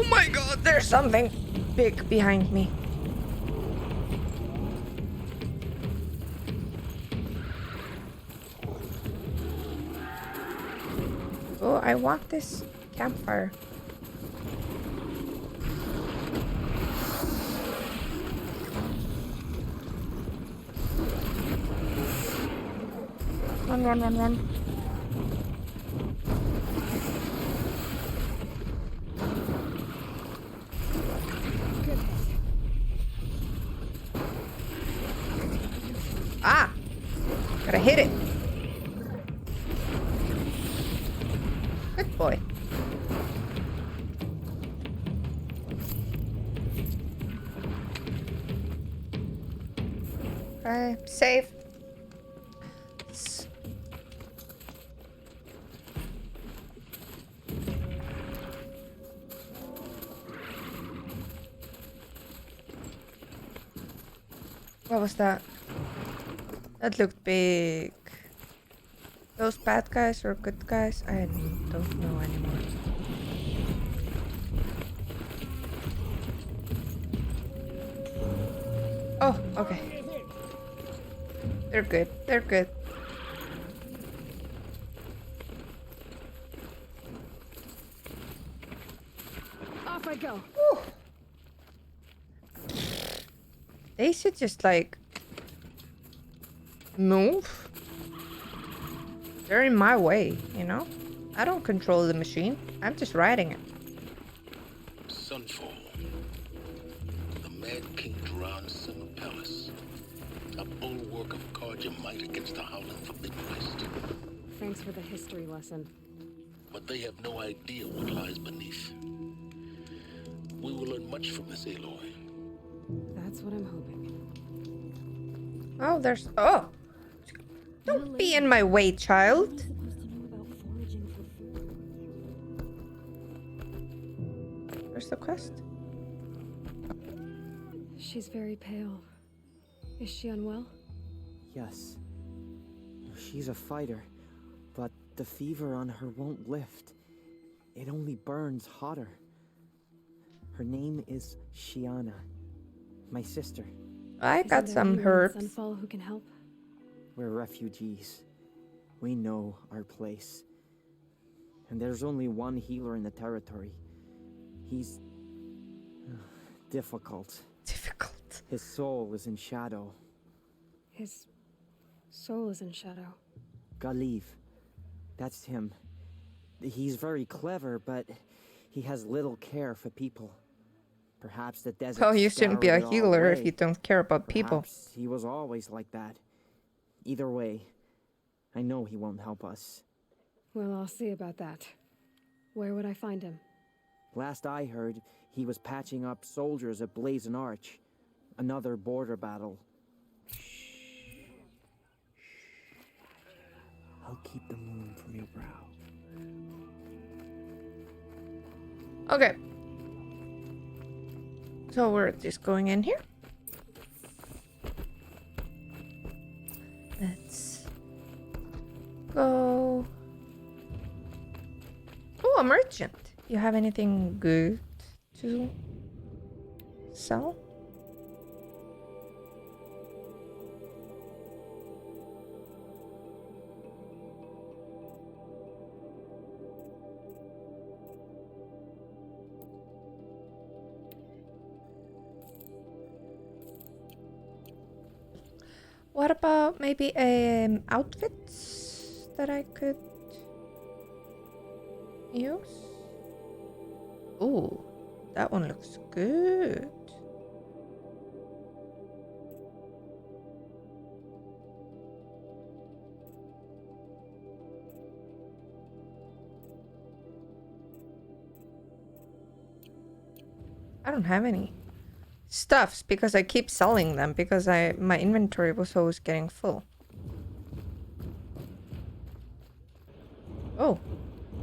Oh my god, there's something big behind me. Oh, I want this campfire. Run, run, run, run. Ah! Gotta hit it. Good boy. Okay, safe. What was that? That looked big. Those bad guys or good guys? I don't know anymore. Oh, okay. They're good. They're good. Off I go. Whew. They should just like move. They're in my way, you know? I don't control the machine. I'm just riding it. Sunfall. The Mad King Duran's summer palace. A bulwark of Carja might against the howling Forbidden West. Thanks for the history lesson. But they have no idea what lies beneath. We will learn much from this Aloy. That's what I'm hoping. Oh, there's... Oh! Don't be in my way, child. Where's the quest? She's very pale. Is she unwell? Yes. She's a fighter, but the fever on her won't lift. It only burns hotter. Her name is Shiana, my sister. I got Isn't there some anyone in herbs. Sunfall who can help? We're refugees. We know our place. And there's only one healer in the territory. He's... difficult. Difficult. His soul is in shadow. His soul is in shadow. Galiv. That's him. He's very clever, but he has little care for people. Perhaps the desert. Well, you shouldn't be a scoured it all healer if away. you don't care about people. Perhaps he was always like that. Either way, I know he won't help us. Well, I'll see about that. Where would I find him? Last I heard, he was patching up soldiers at Blazon Arch. Another border battle. I'll keep the moon from your brow. Okay. So we're just going in here. Let's go. Oh, a merchant. You have anything good to sell? What about maybe outfits that I could use? Ooh, that one looks good. I don't have any stuffs because I keep selling them because my inventory was always getting full. Oh,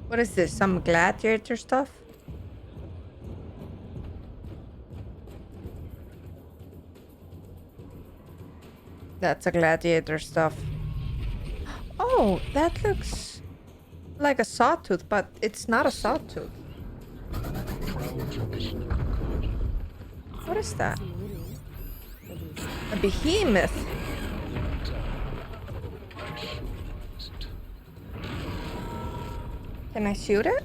what is this? Some gladiator stuff? That's a gladiator stuff. Oh, that looks like a sawtooth, but it's not a sawtooth. Proud to be What is that? A behemoth. Can I shoot it?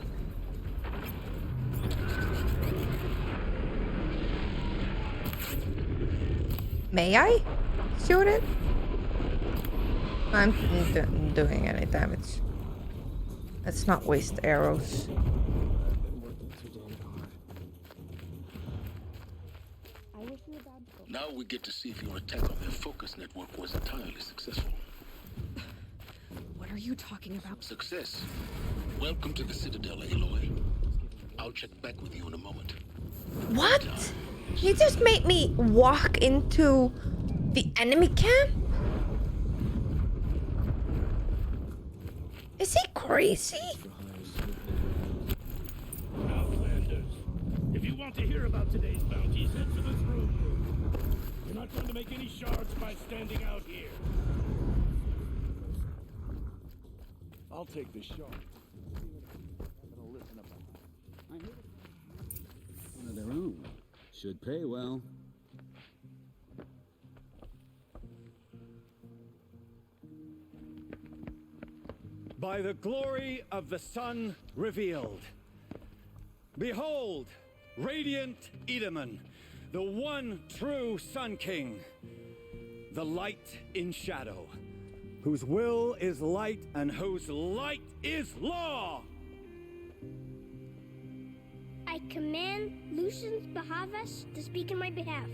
May I shoot it? I'm doing any damage. Let's not waste arrows. Now we get to see if your attack on their focus network was entirely successful. What are you talking about? Success. Welcome to the Citadel, Aloy. I'll check back with you in a moment. What? He just made me walk into the enemy camp? Is he crazy? Outlanders. If you want to hear about today's bounties, head for this room. You're not going to make any shards by standing out here. I'll take the shard. One of their own. Should pay well. By the glory of the sun revealed. Behold, radiant Edaman, the one true Sun King, the light in shadow, whose will is light and whose light is law. I command Lucius Bahavas to speak in my behalf.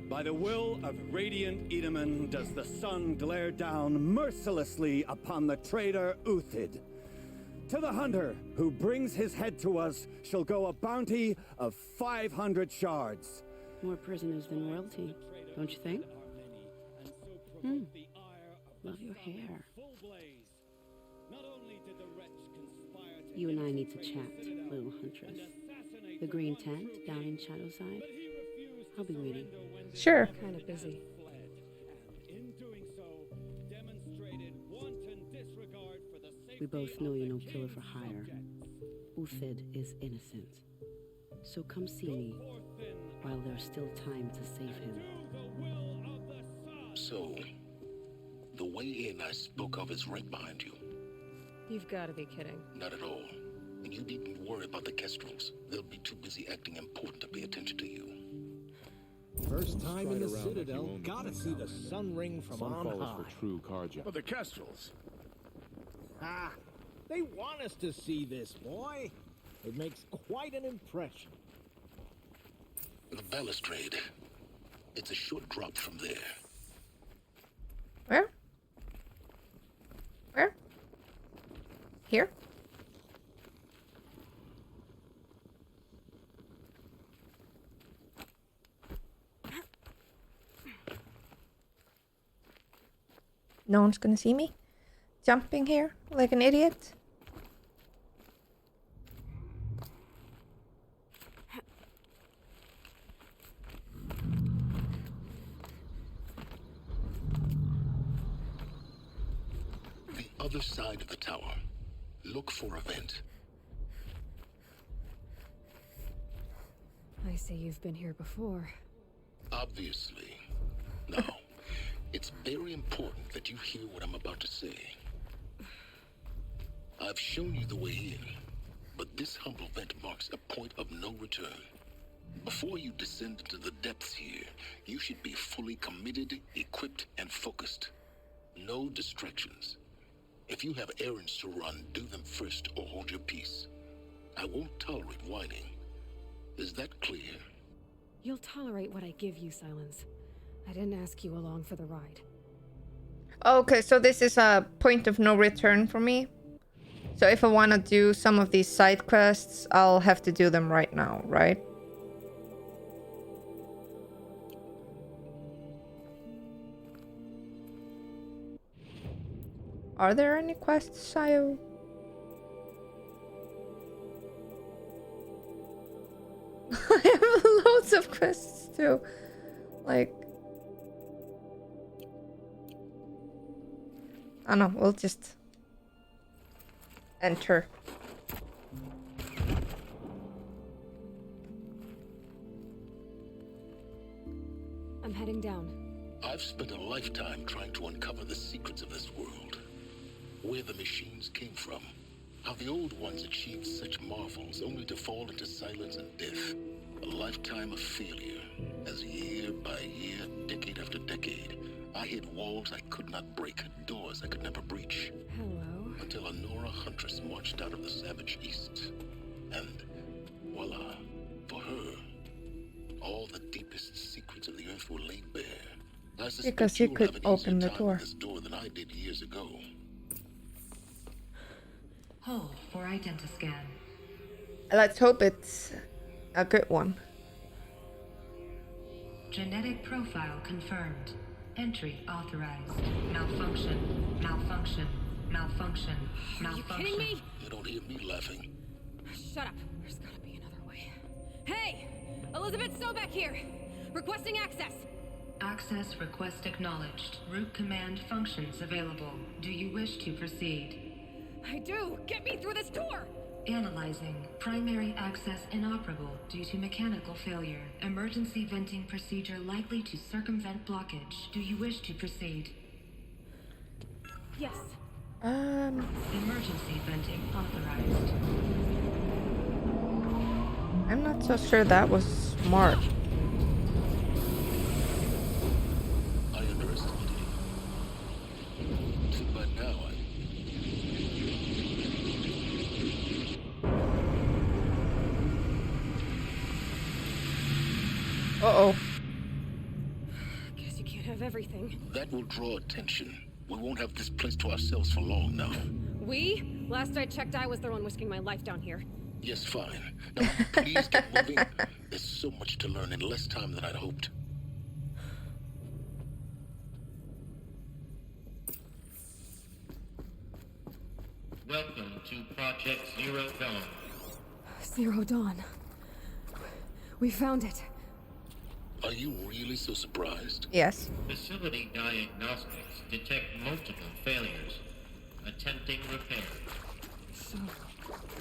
By the will of radiant Edaman does the sun glare down mercilessly upon the traitor Uthid. To the hunter who brings his head to us shall go a bounty of 500 shards. More prisoners than royalty, don't you think? Love your hair. You and I need to chat, little huntress. The green tent down in Shadowside. I'll be waiting. Sure. Kind of busy. We both know you're no killer for hire. Uthid is innocent. So come see me while there's still time to save him. So, the way in I spoke of is right behind you. You've got to be kidding. Not at all. And you needn't worry about the Kestrels. They'll be too busy acting important to pay attention to you. First time in the Citadel, gotta see the sun ring from on high. For true Karja. But the Kestrels. Ah, they want us to see this, boy. It makes quite an impression. The balustrade. It's a short drop from there. Where? Where? Here? No one's gonna see me jumping here like an idiot. The other side of the tower. Look for a vent. I see you've been here before. Obviously. Now, it's very important that you hear what I'm about to say. I've shown you the way in, but this humble vent marks a point of no return. Before you descend into the depths here, you should be fully committed, equipped, and focused. No distractions. If you have errands to run, do them first or hold your peace. I won't tolerate whining. Is that clear? You'll tolerate what I give you, Silence. I didn't ask you along for the ride. Okay, so this is a point of no return for me. So if I want to do some of these side quests, I'll have to do them right now, right? Are there any quests, Sayo? I have loads of quests too. Like, I don't know, we'll just enter. I've spent a lifetime trying to uncover the secrets of this world. Where the machines came from. How the old ones achieved such marvels only to fall into silence and death. A lifetime of failure. As year by year, decade after decade, I hit walls I could not break, doors I could never breach. Hello. Until a Nora huntress marched out of the savage east. And voila, for her, all the deepest secrets of the earth were laid bare. I suspect Because you will could have an open easier the time with door. this door than I did years ago. Hold for identiscan. Let's hope it's a good one. Genetic profile confirmed. Entry authorized. Malfunction. Malfunction. Malfunction. Are you kidding me? You don't hear me laughing. Shut up. There's gotta be another way. Hey! Elizabeth Sobek here! Requesting access! Access request acknowledged. Root command functions available. Do you wish to proceed? I do! Get me through this door! Analyzing. Primary access inoperable due to mechanical failure. Emergency venting procedure likely to circumvent blockage. Do you wish to proceed? Yes. Emergency venting authorized. I'm not so sure that was smart. I underestimated you. But now Uh-oh. Guess you can't have everything. that will draw attention. We won't have this place to ourselves for long now. We? Last I checked, I was the one risking my life down here. Yes, fine. Now, please get moving. There's so much to learn in less time than I'd hoped. Welcome to Project Zero Dawn. Zero Dawn. We found it. Are you really so surprised? Yes. Facility diagnostics detect multiple failures. Attempting repair. So,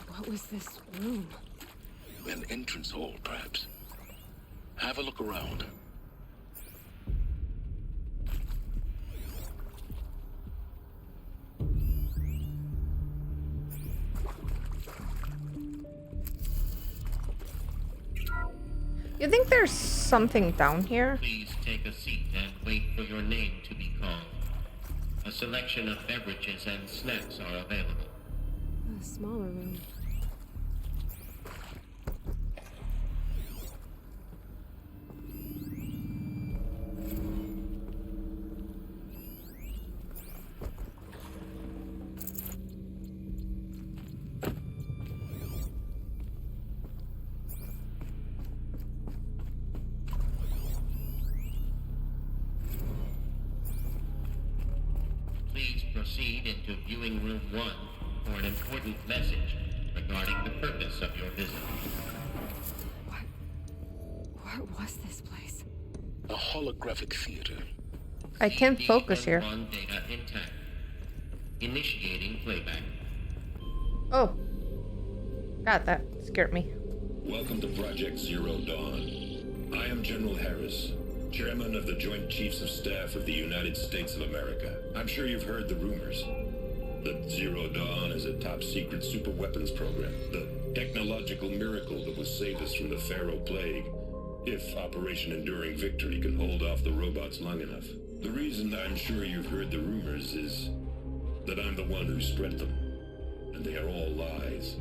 what was this room? An entrance hall, perhaps. Have a look around. You think there's something down here? Please take a seat and wait for your name to be called. A selection of beverages and snacks are available. A smaller room. Please proceed into viewing room 1 for an important message regarding the purpose of your visit. What was this place? A holographic theater. I can't focus here. CD-1 data intact. Initiating playback. Oh. God, that scared me. Welcome to Project Zero Dawn. I am General Harris, Chairman of the Joint Chiefs of Staff of the United States of America. I'm sure you've heard the rumors. That Zero Dawn is a top-secret superweapons program. The technological miracle that will save us from the Pharaoh Plague, if Operation Enduring Victory can hold off the robots long enough. The reason I'm sure you've heard the rumors is that I'm the one who spread them. And they are all lies.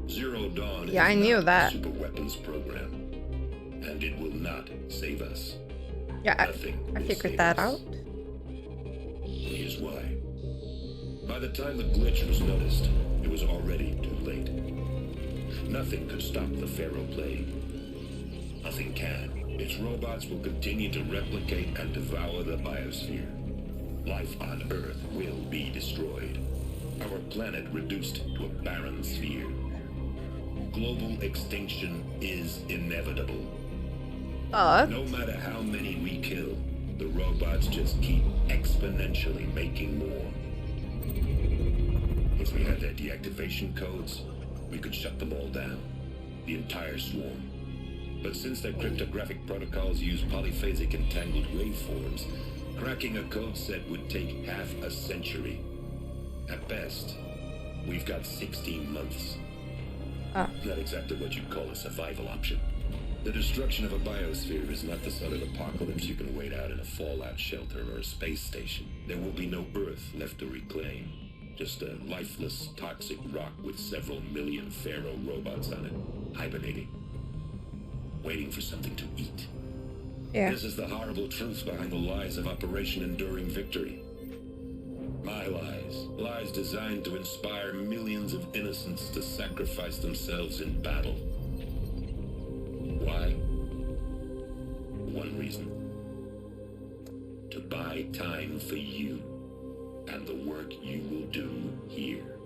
Zero Dawn is I knew not that. a superweapons program. And it will not save us. Yeah, I will figured save that us. out. Here's why. By the time the glitch was noticed, it was already too late. Nothing could stop the Pharaoh Plague. Nothing can. Its robots will continue to replicate and devour the biosphere. Life on Earth will be destroyed. Our planet reduced to a barren sphere. Global extinction is inevitable. No matter how many we kill, the robots just keep exponentially making more. If we had their deactivation codes, we could shut them all down. The entire swarm. But since their cryptographic protocols use polyphasic entangled waveforms, Cracking a code set would take half a century. At best, we've got 16 months. Not exactly what you'd call a survival option. The destruction of a biosphere is not the sort of apocalypse you can wait out in a fallout shelter or a space station. There will be no Earth left to reclaim. Just a lifeless, toxic rock with several million Pharaoh robots on it, hibernating. Waiting for something to eat. Yeah. This is the horrible truth behind the lies of Operation Enduring Victory. My lies. Lies designed to inspire millions of innocents to sacrifice themselves in battle. Why? One reason. To buy time for you and the work you will do here.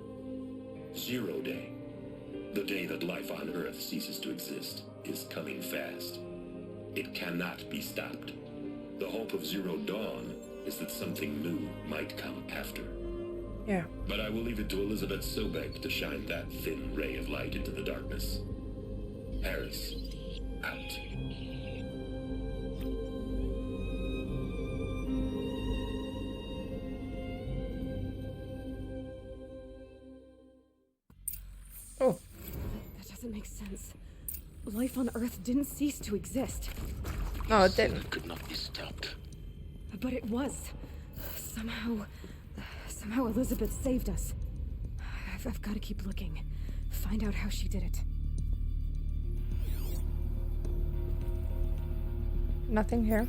0 Day. The day that life on Earth ceases to exist is coming fast. It cannot be stopped. The hope of Zero Dawn is that something new might come after. Yeah. But I will leave it to Elizabeth Sobek to shine that thin ray of light into the darkness. Harris, out. Oh. That doesn't make sense. Life on Earth didn't cease to exist. No, it didn't. It could not be stopped. But it was. Somehow Elizabeth saved us. I've got to keep looking. Find out how she did it. Nothing here.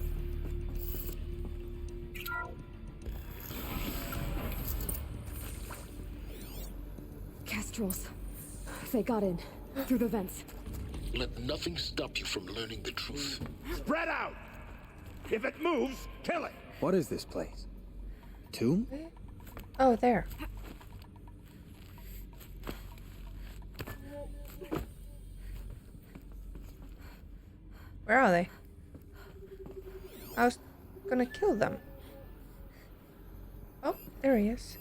Kestrels. They got in. Through the vents. Let nothing stop you from learning the truth. Spread out! If it moves, kill it! What is this place? Tomb? Oh, there. Where are they? I was gonna kill them. Oh, there he is.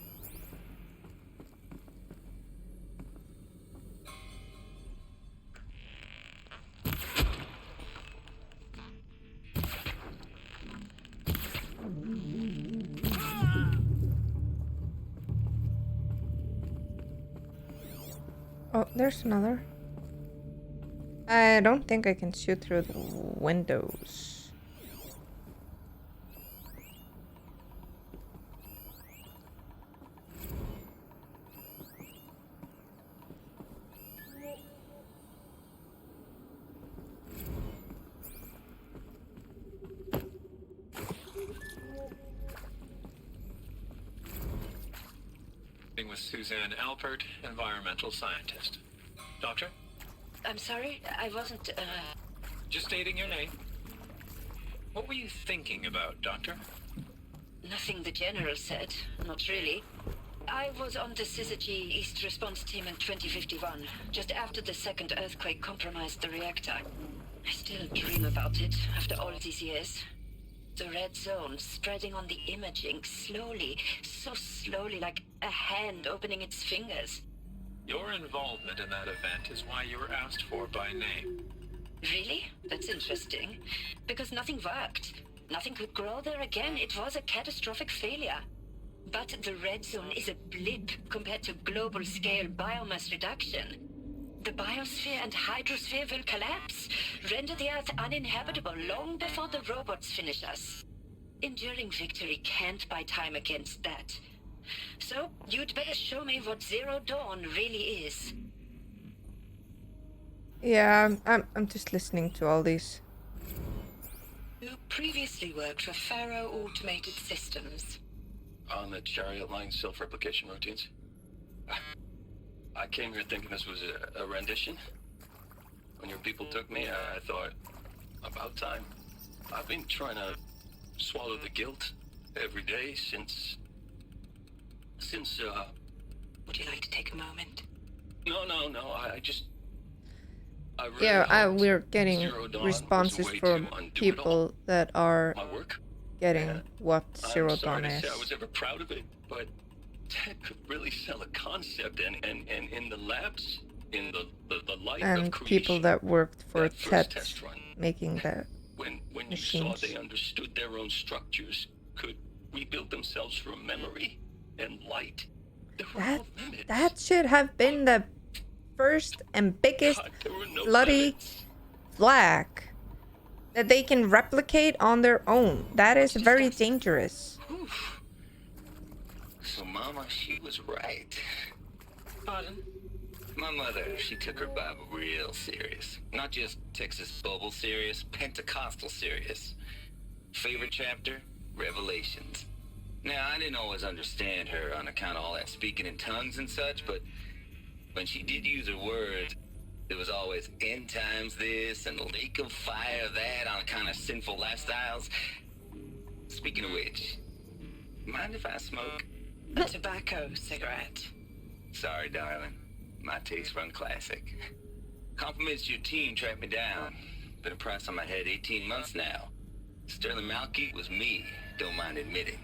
Oh, there's another. I don't think I can shoot through the windows. With Suzanne Alpert, environmental scientist. Doctor? I'm sorry, I wasn't, Just stating your name. What were you thinking about, Doctor? Nothing the General said. Not really. I was on the Syzygy East Response Team in 2051, just after the second earthquake compromised the reactor. I still dream about it, after all these years. The red zone spreading on the imaging, slowly, so slowly, like a hand opening its fingers. Your involvement in that event is why you were asked for by name. Really? That's interesting. Because nothing worked. Nothing could grow there again. It was a catastrophic failure. But the red zone is a blip compared to global-scale biomass reduction. The biosphere and hydrosphere will collapse, render the Earth uninhabitable long before the robots finish us. Enduring Victory can't buy time against that. So, you'd better show me what Zero Dawn really is. Yeah, I'm just listening to all these. You previously worked for Pharaoh Automated Systems. On the Chariot Line self-replication routines? I came here thinking this was a rendition. When your people took me, I thought, about time. I've been trying to swallow the guilt every day since... Would you like to take a moment? No, I just... I really Yeah, hoped we're getting Zero Dawn responses was a way from to undo it people all. that are My work? getting what Zero I'm sorry Dawn to is. say I was ever proud of it, but Ted could really sell a concept, and in the labs, in the light of And creation, people that worked for that first TED test run, making the when you machines. saw they understood their own structures, could rebuild themselves from memory and light. There were no limits. That should have been the first and biggest There were no bloody limits. flag that they can replicate on their own. That is very dangerous. So Mama, she was right. Pardon? My mother, she took her Bible real serious. Not just Texas Bible serious, Pentecostal serious. Favorite chapter? Revelations. Now, I didn't always understand her on account of all that speaking in tongues and such, but when she did use her words, there was always end times this and lake of fire that on account of sinful lifestyles. Speaking of which, mind if I smoke? A tobacco cigarette. Sorry, darling. My taste run classic. Compliments to your team tracked me down. Been a price on my head 18 months now. Sterling Malky was me, don't mind admitting.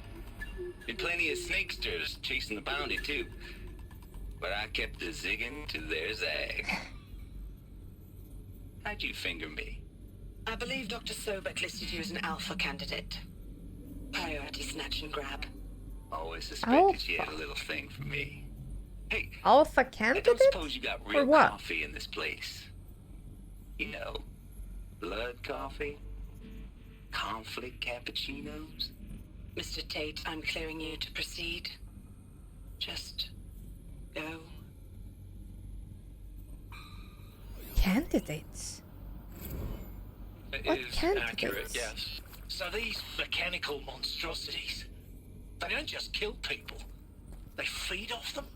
Been plenty of snakesters chasing the bounty too. But I kept the zigging to their zag. How'd you finger me? I believe Dr. Sobek listed you as an alpha candidate. Priority snatch and grab. Always suspected she had a little thing for me. Hey, Alpha I candidate? don't suppose you got real For what? coffee in this place. You know, blood coffee, conflict cappuccinos. Mr. Tate, I'm clearing you to proceed. Just go. Candidates? It What is candidates? accurate, yes. So these mechanical monstrosities, they don't just kill people. They feed off them.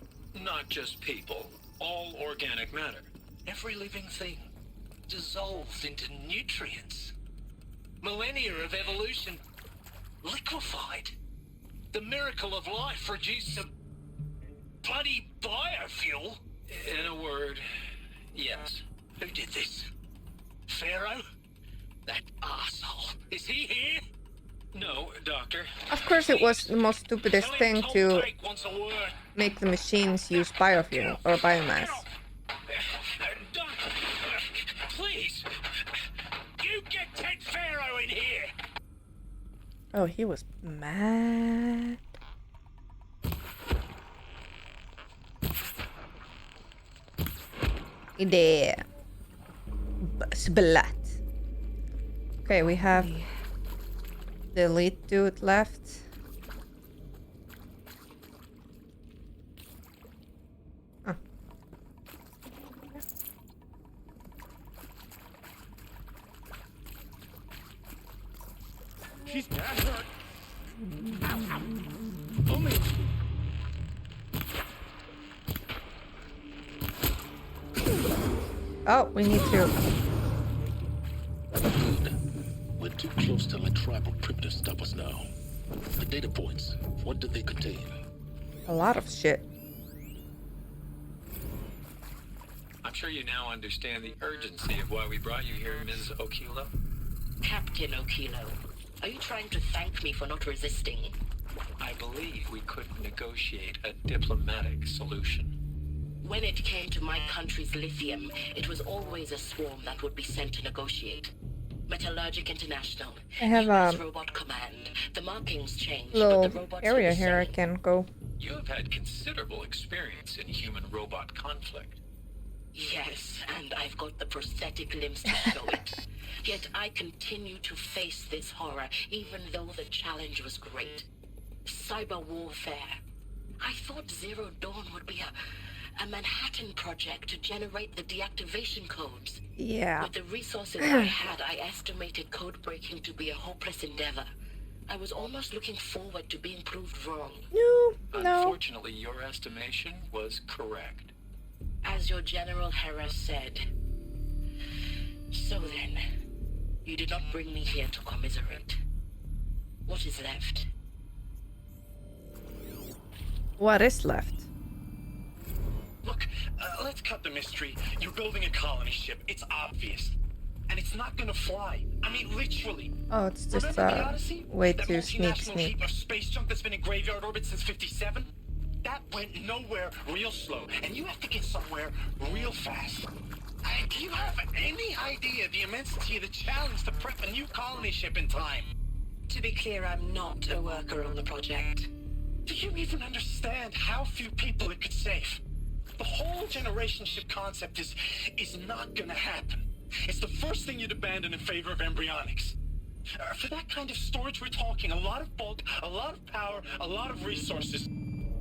Not just people. All organic matter. Every living thing dissolves into nutrients. Millennia of evolution liquefied. The miracle of life reduced to bloody biofuel. In a word, yes. Who did this? Pharaoh? That asshole. Is he here? No, Doctor. Of course it was the most stupidest thing to make the machines use biofuel or biomass. Doctor, please. You get Ted Pharaoh in here. Oh, he was mad. There. Splat. Okay, we have the elite dude left. Oh. She's got hurt. Ow, ow. Only. Oh, we need to. We're too close to let tribal cryptids stop us now. The data points, what do they contain? A lot of shit. I'm sure you now understand the urgency of why we brought you here, Ms. Okilo. Captain Okilo, are you trying to thank me for not resisting? I believe we could negotiate a diplomatic solution. When it came to my country's lithium, it was always a swarm that would be sent to negotiate. Metallurgic International, I have US a Robot Command. The markings changed, little but the robots were area the here I same. can go. You have had considerable experience in human-robot conflict. Yes, and I've got the prosthetic limbs to show it. Yet I continue to face this horror, even though the challenge was great. Cyber warfare. I thought Zero Dawn would be a Manhattan project to generate the deactivation codes. Yeah. With the resources I had, I estimated code breaking to be a hopeless endeavor. I was almost looking forward to being proved wrong. No. Unfortunately, your estimation was correct. As your General Hera said. So then, you did not bring me here to commiserate. What is left? What is left? Look, let's cut the mystery. You're building a colony ship. It's obvious. And it's not gonna fly. I mean, literally. Oh, it's just Remember the Odyssey? way That to sneak multinational heap of space junk that's been in graveyard orbit since 57? That went nowhere real slow. And you have to get somewhere real fast. Do you have any idea the immensity of the challenge to prep a new colony ship in time? To be clear, I'm not a worker on the project. Do you even understand how few people it could save? The whole generationship concept is not gonna happen. It's the first thing you'd abandon in favor of embryonics. For that kind of storage, we're talking a lot of bulk, a lot of power, a lot of resources.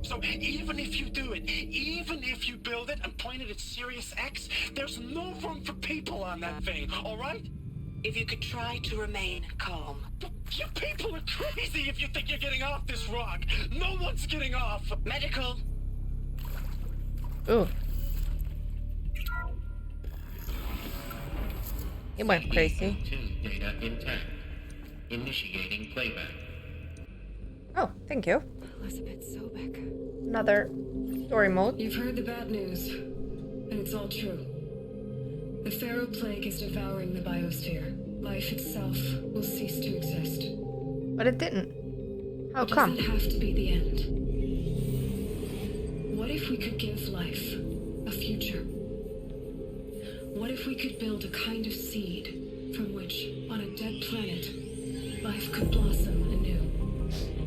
So even if you do it, even if you build it and point it at Sirius X, there's no room for people on that thing, all right? If you could try to remain calm. You people are crazy if you think you're getting off this rock. No one's getting off. Medical. Ooh. He went crazy. Data intact. Initiating playback. Oh, thank you. Elizabeth Sobek. Another story mode. You've heard the bad news, and it's all true. The Pharaoh Plague is devouring the biosphere. Life itself will cease to exist. But it didn't. How come? It doesn't have to be the end. What if we could give life a future? What if we could build a kind of seed from which, on a dead planet, life could blossom anew?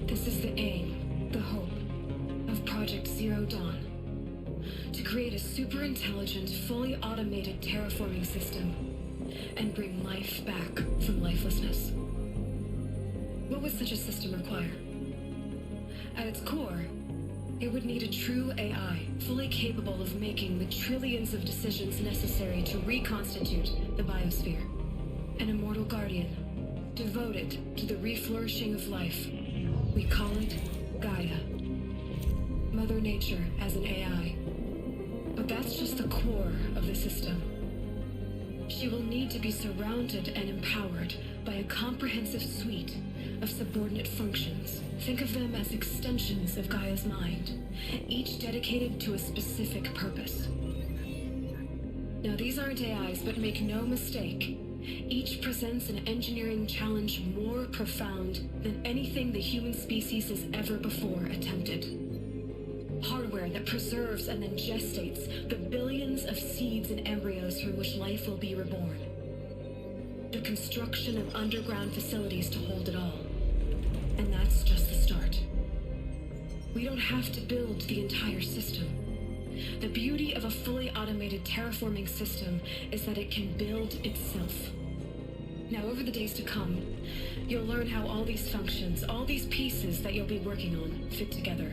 This is the aim, the hope, of Project Zero Dawn. To create a super-intelligent, fully automated terraforming system and bring life back from lifelessness. What would such a system require? At its core, it would need a true AI, fully capable of making the trillions of decisions necessary to reconstitute the biosphere. An immortal guardian, devoted to the reflourishing of life. We call it Gaia. Mother Nature as an AI. But that's just the core of the system. She will need to be surrounded and empowered by a comprehensive suite of subordinate functions. Think of them as extensions of Gaia's mind, each dedicated to a specific purpose. Now, these aren't AIs, but make no mistake, each presents an engineering challenge more profound than anything the human species has ever before attempted. Hardware that preserves and then gestates the billions of seeds and embryos from which life will be reborn. The construction of underground facilities to hold it all. And that's just the start. We don't have to build the entire system. The beauty of a fully automated terraforming system is that it can build itself. Now, over the days to come, you'll learn how all these functions, all these pieces that you'll be working on, fit together.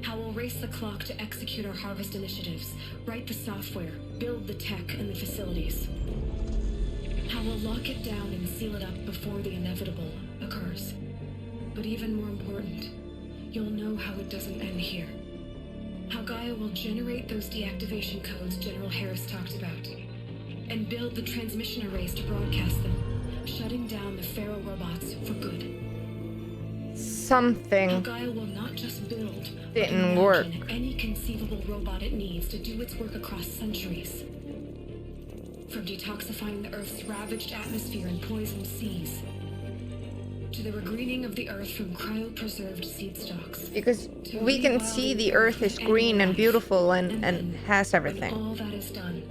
How we'll race the clock to execute our harvest initiatives, write the software, build the tech and the facilities. How we'll lock it down and seal it up before the inevitable occurs. But even more important, you'll know how it doesn't end here. How Gaia will generate those deactivation codes General Harris talked about, and build the transmission arrays to broadcast them, shutting down the Pharaoh robots for good. Something How Gaia will not just build, didn't work. Any conceivable robot it needs to do its work across centuries. From detoxifying the Earth's ravaged atmosphere and poisoned seas, to the regreening of the Earth from cryopreserved seed stocks. Because we can see the Earth is green and beautiful and has everything. When all that is done,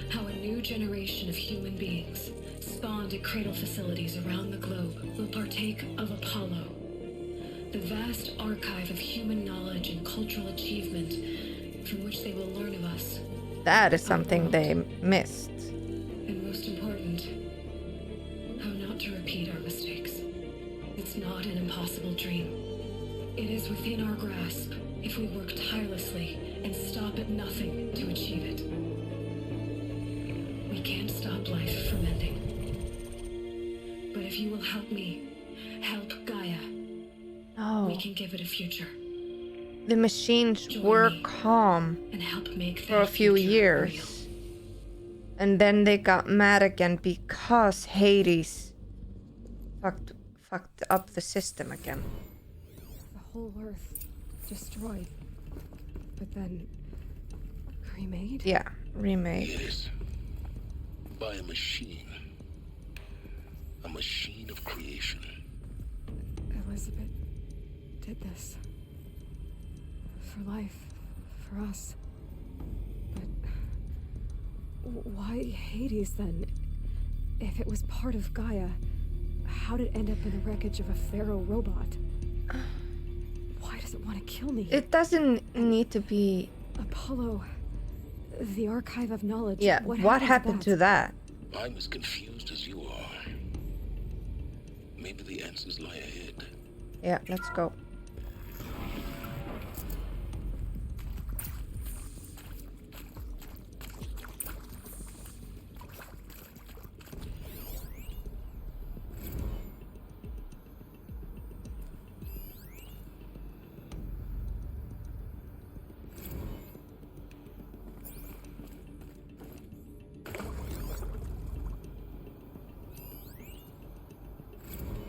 how a new generation of human beings, spawned at cradle facilities around the globe, will partake of Apollo, the vast archive of human knowledge and cultural achievement from which they will learn of us. That is something they missed. And most important, how not to repeat our mistakes. It's not an impossible dream. It is within our grasp if we work tirelessly and stop at nothing to achieve it. We can't stop life from ending. But if you will help me, help Gaia, we can give it a future. The machines were calm and help make for a few years. And then they got mad again because Hades fucked up the system again. The whole Earth destroyed, but then remade? Yeah, remade. Yes. By a machine. A machine of creation. Elizabeth did this. For life. For us. But why Hades then? If it was part of Gaia, How'd it end up in the wreckage of a pharaoh robot? Why does it want to kill me? It doesn't need to be... Apollo, the archive of knowledge. Yeah, what happened to that? I'm as confused as you are. Maybe the answers lie ahead. Yeah, let's go.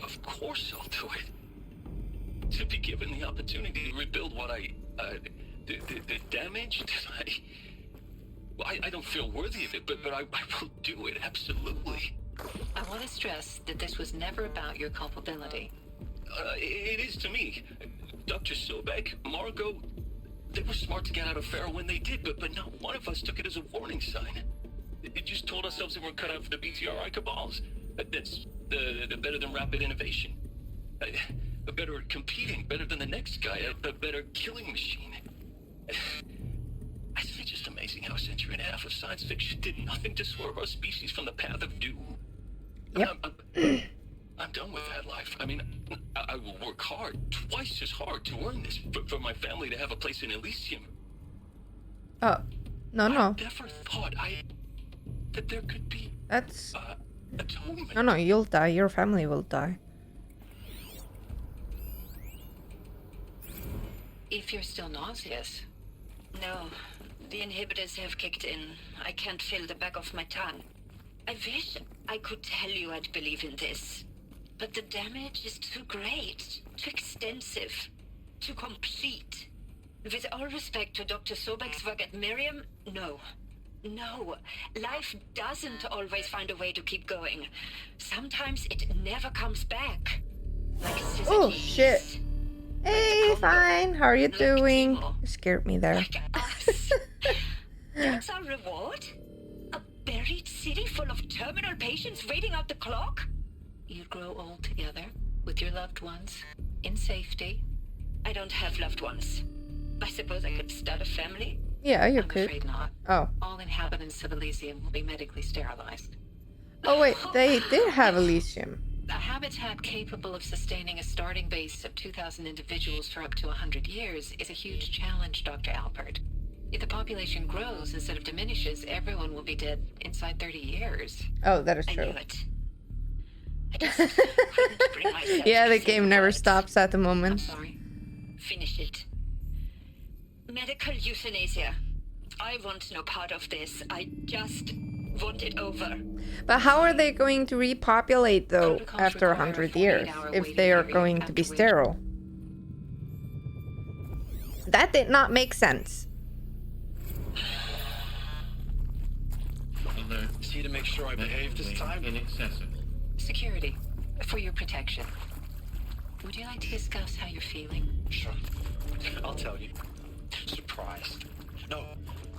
Of course I'll do it. To be given the opportunity to rebuild what the damage that I don't feel worthy of it, but I will do it, absolutely. I want to stress that this was never about your culpability. It is to me. Dr. Sobek, Margot, they were smart to get out of Pharaoh when they did, but not one of us took it as a warning sign. It just told ourselves that we're cut out for the BTRI cabals. That's the better than rapid innovation. Better at competing, better than the next guy, a better killing machine. It's just amazing how a century and a half of science fiction did nothing to swerve our species from the path of doom. Yep. I'm done with that life. I mean, I will work hard, twice as hard, to earn this, for my family to have a place in Elysium. Oh, no. I never thought that there could be... That's... atonement. No, you'll die. Your family will die. If you're still nauseous. No, the inhibitors have kicked in. I can't feel the back of my tongue. I wish I could tell you I'd believe in this. But the damage is too great, too extensive, too complete. With all respect to Dr. Sobek's work at Miriam, no. No, life doesn't always find a way to keep going. Sometimes it never comes back. Like oh, shit. Hey, fine. How are you doing? You scared me there. That's our reward? A buried city full of terminal patients waiting out the clock? You'd grow old together, with your loved ones, in safety. I don't have loved ones. I suppose I could start a family? Yeah, you I'm could. afraid not. Oh. All inhabitants of Elysium will be medically sterilized. Oh wait, they did have Elysium. A habitat capable of sustaining a starting base of 2,000 individuals for up to 100 years is a huge challenge, Dr. Alpert. If the population grows instead of diminishes, everyone will be dead inside 30 years. Oh, that is true. I knew it. I just couldn't bring myself Yeah, to the say game the never words. stops at the I'm moment. sorry. Finish it. Medical euthanasia. I want no part of this. I just want it over. But how are they going to repopulate though after 100 years if they are going to be sterile? That did not make sense. See to make sure I behave this time? Inaccessible. Security. For your protection. Would you like to discuss how you're feeling? Sure. I'll tell you. Surprised. No,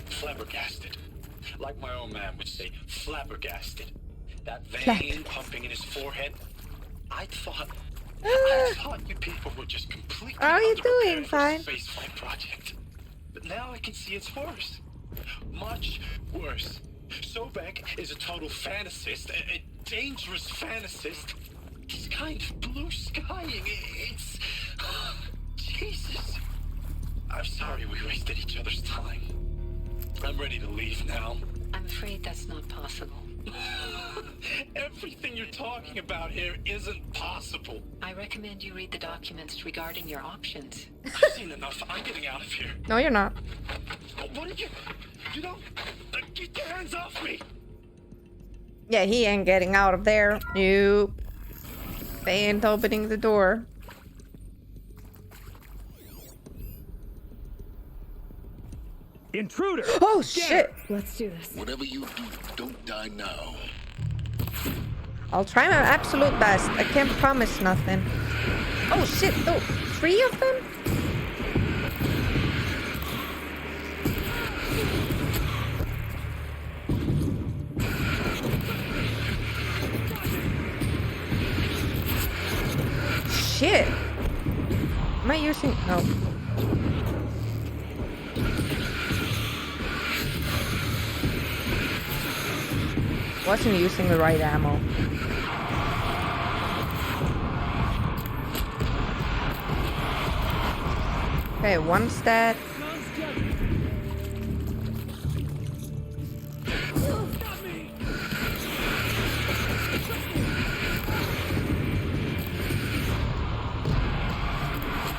flabbergasted. Like my own man would say, flabbergasted. That vein pumping in his forehead. I thought you people were just completely How are you doing? underprepared for Fine. this spaceflight project. But now I can see it's worse. Much worse. Sobek is a total fantasist, a dangerous fantasist. He's kind of blue skying. It's... Jesus. I'm sorry we wasted each other's time. I'm ready to leave now. I'm afraid that's not possible. Everything you're talking about here isn't possible. I recommend you read the documents regarding your options. I've seen enough. I'm getting out of here. No, you're not. What did you... You don't... Get your hands off me! Yeah, he ain't getting out of there. Nope. They ain't opening the door. Intruder! Oh, shit! Let's do this. Whatever you do, don't die now. I'll try my absolute best. I can't promise nothing. Oh, shit. Oh, 3 of them? Am I using... No. Wasn't using the right ammo. Okay, one stat.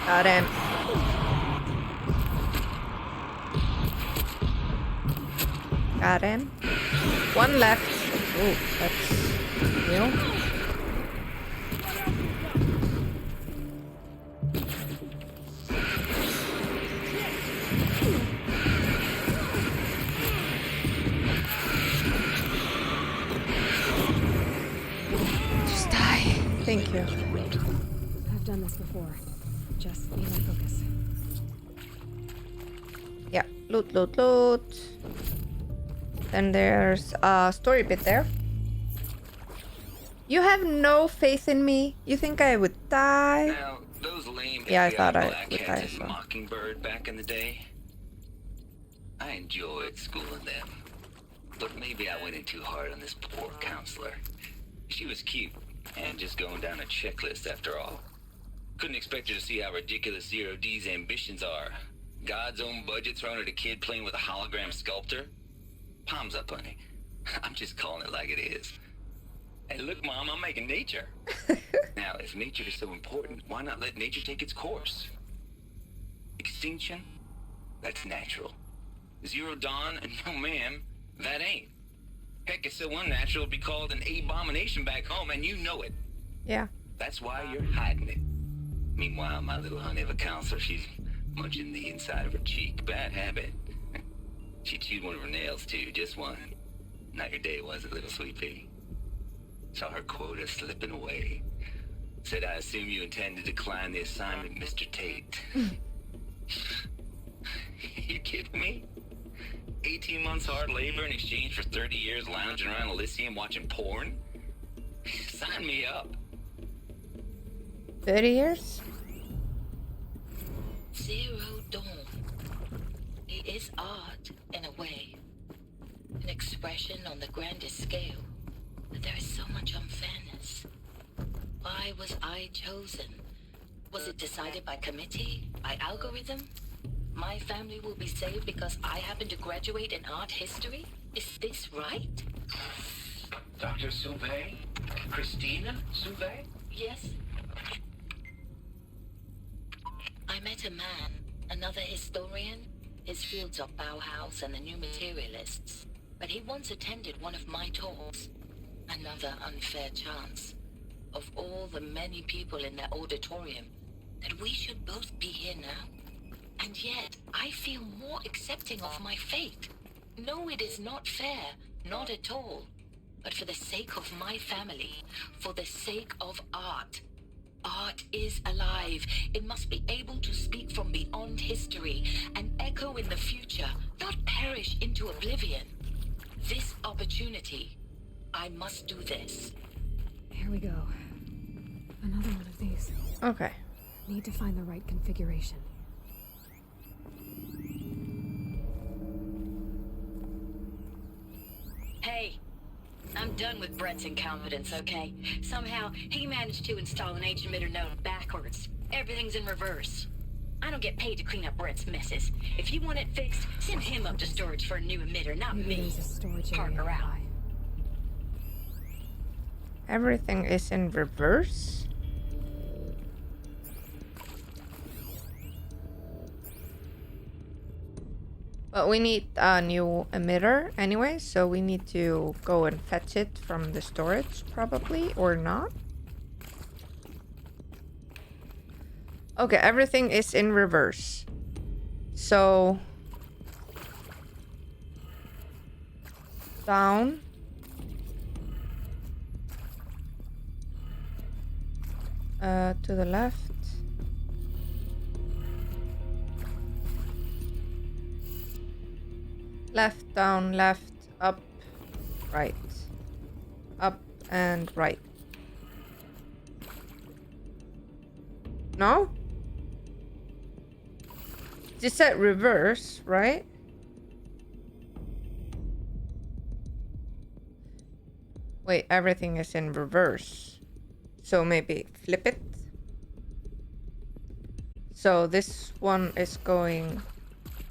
Got him. Got him. One left. Oh, that's new. Just die. Thank you. I've done this before. Just need my focus. Yeah, loot, loot, loot. Then there's a story bit there. You have no faith in me? You think I would die? Now, those lame Yeah, I FBI thought I would blackheads die and as well. Mockingbird back in the day, I enjoyed schooling them. But maybe I went in too hard on this poor counselor. She was cute, and just going down a checklist after all. Couldn't expect her to see how ridiculous Zero D's ambitions are. God's own budget thrown at a kid playing with a hologram sculptor? Palms up, honey. I'm just calling it like it is. Hey, look, Mom, I'm making nature. Now, if nature is so important, why not let nature take its course? Extinction? That's natural. Zero dawn? No, ma'am, that ain't. Heck, it's so unnatural it'd be called an abomination back home, and you know it. Yeah. That's why you're hiding it. Meanwhile, my little honey of a counselor, she's munching the inside of her cheek. Bad habit. She chewed one of her nails, too, just one. Not your day, was it, little sweet pea? Saw her quota slipping away. Said, I assume you intend to decline the assignment, Mr. Tate. You kidding me? 18 months hard labor in exchange for 30 years lounging around Elysium watching porn? Sign me up. 30 years? Zero Dawn. It is art, in a way. An expression on the grandest scale. But there is so much unfairness. Why was I chosen? Was it decided by committee? By algorithm? My family will be saved because I happen to graduate in art history? Is this right? Dr. Sauvé? Christina Sauvé? Yes. I met a man, another historian. His fields are Bauhaus and the New Materialists. But he once attended one of my talks. Another unfair chance. Of all the many people in that auditorium, that we should both be here now. And yet, I feel more accepting of my fate. No, it is not fair. Not at all. But for the sake of my family, for the sake of art. Art is alive. It must be able to speak from beyond history and echo in the future, not perish into oblivion. This opportunity, I must do this. Here we go. Another one of these. Okay. Need to find the right configuration. Hey, I'm done with Brett's incompetence, okay? Somehow, he managed to install an H-emitter node backwards. Everything's in reverse. I don't get paid to clean up Brett's messes. If you want it fixed, send him up to storage for a new emitter, not Maybe me. there's a storage Parker area out. Everything is in reverse? But we need a new emitter anyway, so we need to go and fetch it from the storage, probably, or not. Okay, everything is in reverse. So... down. To the left. Left, down, left, up, right. Up and right. No? You said reverse, right? Wait, everything is in reverse. So maybe flip it. So this one is going